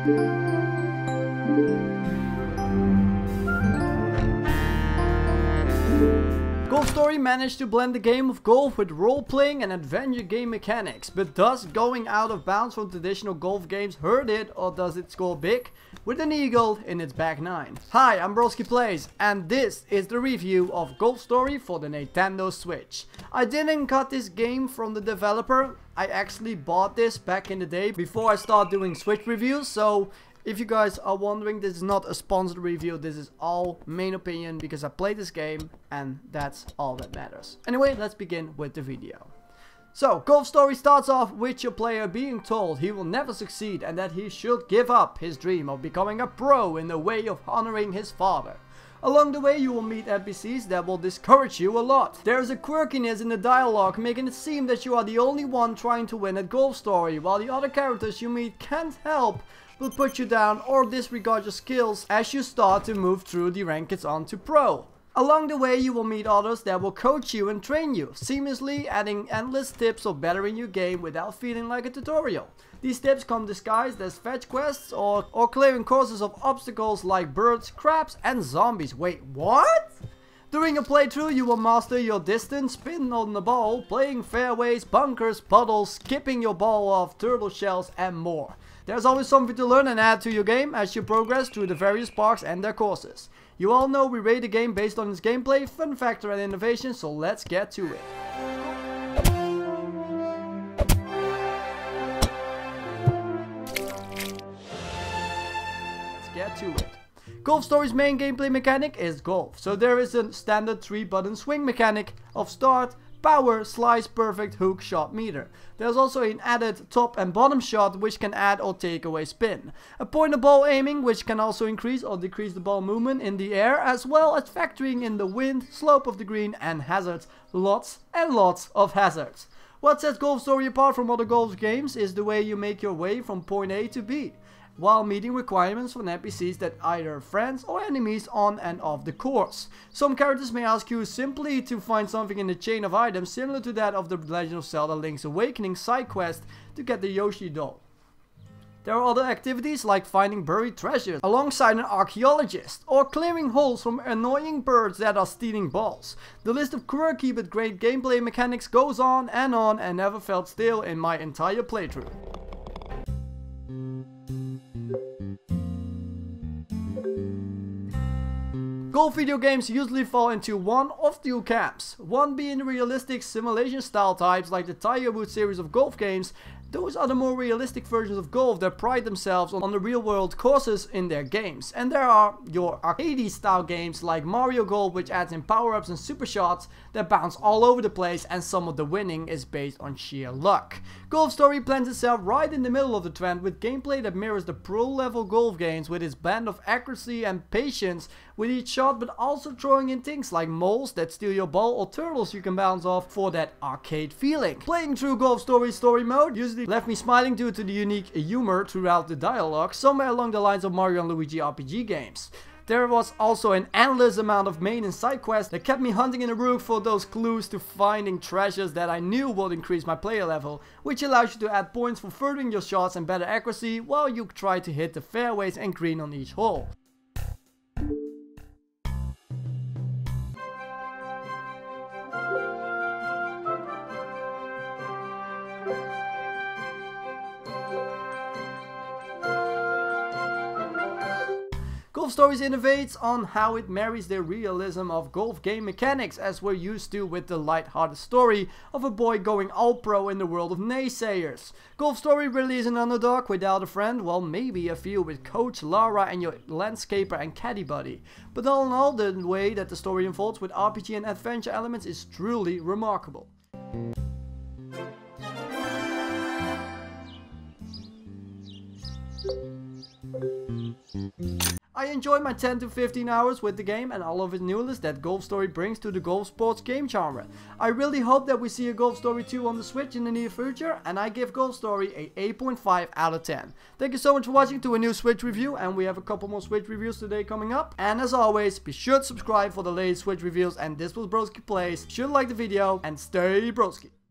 Golf Story managed to blend the game of golf with role-playing and adventure game mechanics, but does going out of bounds from traditional golf games hurt it, or does it score big with an eagle in its back nine? Hi, I'm BroskiPlays, and this is the review of Golf Story for the Nintendo Switch. I didn't cut this game from the developer. I actually bought this back in the day before I started doing Switch reviews, so if you guys are wondering, this is not a sponsored review, this is all main opinion because I played this game and that's all that matters. Anyway, let's begin with the video. So, Golf Story starts off with your player being told he will never succeed and that he should give up his dream of becoming a pro in the way of honoring his father. Along the way you will meet NPCs that will discourage you a lot. There is a quirkiness in the dialogue making it seem that you are the only one trying to win at Golf Story, while the other characters you meet can't help will put you down or disregard your skills as you start to move through the rankings on to pro. Along the way you will meet others that will coach you and train you, seamlessly adding endless tips of bettering your game without feeling like a tutorial. These tips come disguised as fetch quests or clearing courses of obstacles like birds, crabs and zombies. Wait, what? During a playthrough you will master your distance, spin on the ball, playing fairways, bunkers, puddles, skipping your ball off turtle shells and more. There's always something to learn and add to your game as you progress through the various parks and their courses. You all know we rate the game based on its gameplay, fun factor and innovation, so let's get to it. Golf Story's main gameplay mechanic is golf, so there is a standard 3-button swing mechanic of start, power, slice, perfect, hook, shot, meter. There's also an added top and bottom shot which can add or take away spin. A point of ball aiming which can also increase or decrease the ball movement in the air, as well as factoring in the wind, slope of the green and hazards. Lots and lots of hazards. What sets Golf Story apart from other golf games is the way you make your way from point A to B, while meeting requirements from NPCs that either friends or enemies on and off the course. Some characters may ask you simply to find something in the chain of items similar to that of the Legend of Zelda Link's Awakening side quest to get the Yoshi doll. There are other activities like finding buried treasures alongside an archaeologist or clearing holes from annoying birds that are stealing balls. The list of quirky but great gameplay mechanics goes on and never felt stale in my entire playthrough. Golf video games usually fall into one of two camps. One being realistic simulation style types like the Tiger Woods series of golf games. Those are the more realistic versions of golf that pride themselves on the real world courses in their games. And there are your arcade style games like Mario Golf, which adds in power-ups and super shots that bounce all over the place, and some of the winning is based on sheer luck. Golf Story plants itself right in the middle of the trend with gameplay that mirrors the pro level golf games with its blend of accuracy and patience with each shot, but also throwing in things like moles that steal your ball or turtles you can bounce off for that arcade feeling. Playing through Golf Story's story mode usually left me smiling due to the unique humor throughout the dialogue, somewhere along the lines of Mario and Luigi RPG games. There was also an endless amount of main and side quests that kept me hunting in the rook for those clues to finding treasures that I knew would increase my player level, which allows you to add points for furthering your shots and better accuracy while you try to hit the fairways and green on each hole. Golf Stories innovates on how it marries the realism of golf game mechanics, as we're used to with the light-hearted story of a boy going all pro in the world of naysayers. Golf Story really is an underdog without a friend, well, maybe a few with Coach, Lara and your landscaper and caddy buddy. But all in all, the way that the story unfolds with RPG and adventure elements is truly remarkable. I enjoyed my 10 to 15 hours with the game and all of its newness that Golf Story brings to the golf sports game genre. I really hope that we see a Golf Story 2 on the Switch in the near future, and I give Golf Story a 8.5 out of 10. Thank you so much for watching to a new Switch review, and we have a couple more Switch reviews today coming up. And as always, be sure to subscribe for the latest Switch reviews, and this was BroskiPlays. Should like the video and stay broski.